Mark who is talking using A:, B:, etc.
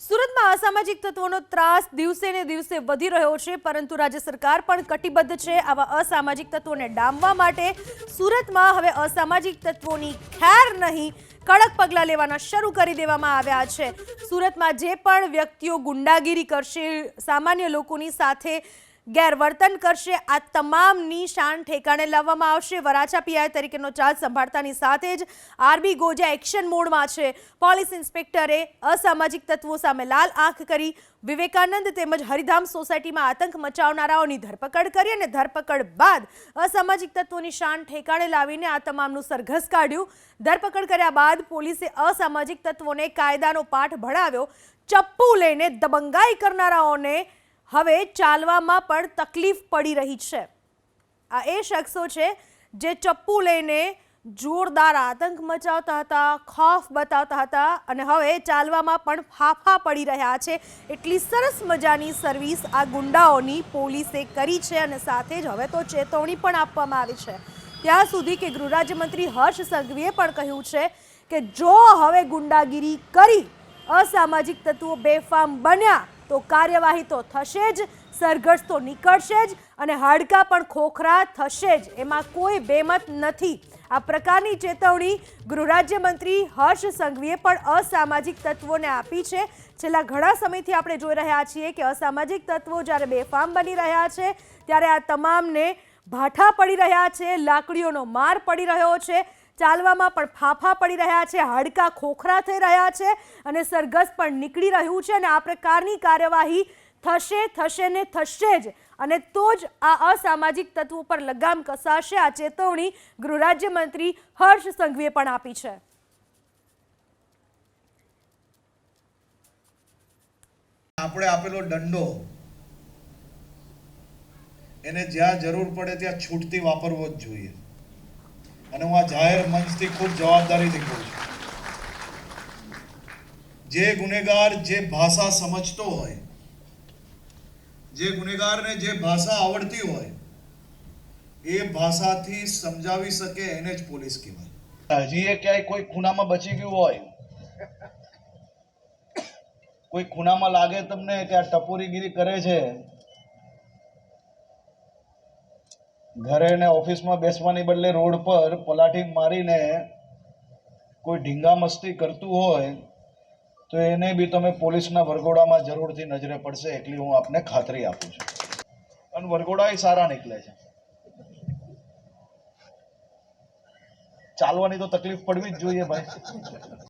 A: સુરતમાં અસામાજિક તત્વોનો ત્રાસ દિવસે ને દિવસે વધી રહ્યો છે, પરંતુ રાજ્ય સરકાર પણ કટિબદ્ધ છે આવા અસામાજિક તત્વોને ડામવા માટે। સુરતમાં હવે અસામાજિક તત્વોની ખેર નહીં, કડક પગલાં લેવાના શરૂ કરી દેવામાં આવ્યા છે। સુરતમાં જે પણ વ્યક્તિઓ ગુંડાગીરી કરશે, સામાન્ય લોકોની સાથે ગેરવર્તન કરશે, આ તમામની શાન ઠેકાણે લાવવામાં આવશે। વરાછા પીઆઈ તરીકેનો ચાર્જ સંભાળતાની સાથે જ આરબી ગોજા એક્શન મોડમાં છે। પોલીસ ઇન્સ્પેક્ટરે અસામાજિક તત્વો સામે લાલ આંખ કરી વિવેકાનંદ તેમજ હરિધામ સોસાયટીમાં આતંક મચાવનારાઓની ધરપકડ કરી અને ધરપકડ બાદ અસામાજિક તત્વોની શાન ઠેકાણે લાવીને આ તમામનું સરઘસ કાઢ્યું। ધરપકડ કર્યા બાદ પોલીસે અસામાજિક તત્વોને કાયદાનો પાઠ ભણાવ્યો। ચપ્પુ લઈને દબંગાઈ કરનારાઓને હવે ચાલવામાં પણ તકલીફ પડી રહી છે। આ એ શખ્સો છે જે ચપ્પુ લઈને જોરદાર આતંક મચાવતા હતા, ખૌફ બતાવતા હતા અને હવે ચાલવામાં પણ ફાફા પડી રહ્યા છે। એટલી સરસ મજાની સર્વિસ આ ગુંડાઓની પોલીસે કરી છે અને સાથે જ હવે તો ચેતવણી પણ આપવામાં આવી છે। ત્યાં સુધી કે ગૃહ રાજ્યમંત્રી હર્ષ સંઘવીએ પણ કહ્યું છે કે જો હવે ગુંડાગીરી કરી અસામાજિક તત્વો બેફામ બન્યા તો કાર્યવાહી તો થશે જ, સરઘસ તો નીકળશે જ અને હાડકાં પણ ખોખરા થશે જ, એમાં કોઈ બેમત નથી। આ પ્રકારની ચેતવણી ગૃહ રાજ્યમંત્રી હર્ષ સંઘવીએ પણ અસામાજિક તત્વોને આપી છે। છેલ્લા ઘણા સમયથી આપણે જોઈ રહ્યા છીએ કે અસામાજિક તત્વો જ્યારે બેફામ બની રહ્યા છે ત્યારે આ તમામને ભાઠા પડી રહ્યા છે, લાકડીઓનો માર પડી રહ્યો છે, ચાલવામાં પણ ફાફા પડી રહ્યા છે, હાડકાં ખોખરા થઈ રહ્યા છે અને સરઘસ પણ નીકળી રહ્યું છે અને આ પ્રકારની કાર્યવાહી થશે ને થશે જ અને તો જ આ અસામાજિક તત્વો પર લગામ કસાશે। આ ચેતવણી ગૃહ રાજ્યમંત્રી હર્ષ સંઘવીએ પણ આપી છે।
B: આપણે આપેલો દંડો એને જ્યાં જરૂર પડે ત્યાં છૂટથી વાપરવો જ જોઈએ અને હું આ જાહેર મંચથી ખૂબ જવાબદારીથી કહું છું, જે ગુનેગાર જે ભાષા સમજતો હોય, જે ગુનેગારને જે ભાષા આવડતી હોય એ ભાષાથી સમજાવી શકે એને જ પોલીસ કહેવાય।
C: હજી એ ક્યાંય કોઈ ખૂણામાં બચી ગયું હોય, કોઈ ખૂણામાં લાગે તમને કે આ ટપોરીગીરી કરે છે, ઘરે ને ઓફિસમાં બેસવાની બદલે રોડ પર પલાઠી મારીને કોઈ ઢીંગા મસ્તી કરતું હોય તો એને બી તમે પોલીસના વરઘોડામાં જરૂરથી નજરે પડશે, એટલી હું આપને ખાતરી આપું છું। અને વરઘોડા એ સારા નીકળે છે, ચાલવાની તો તકલીફ પડવી જ જોઈએ ભાઈ।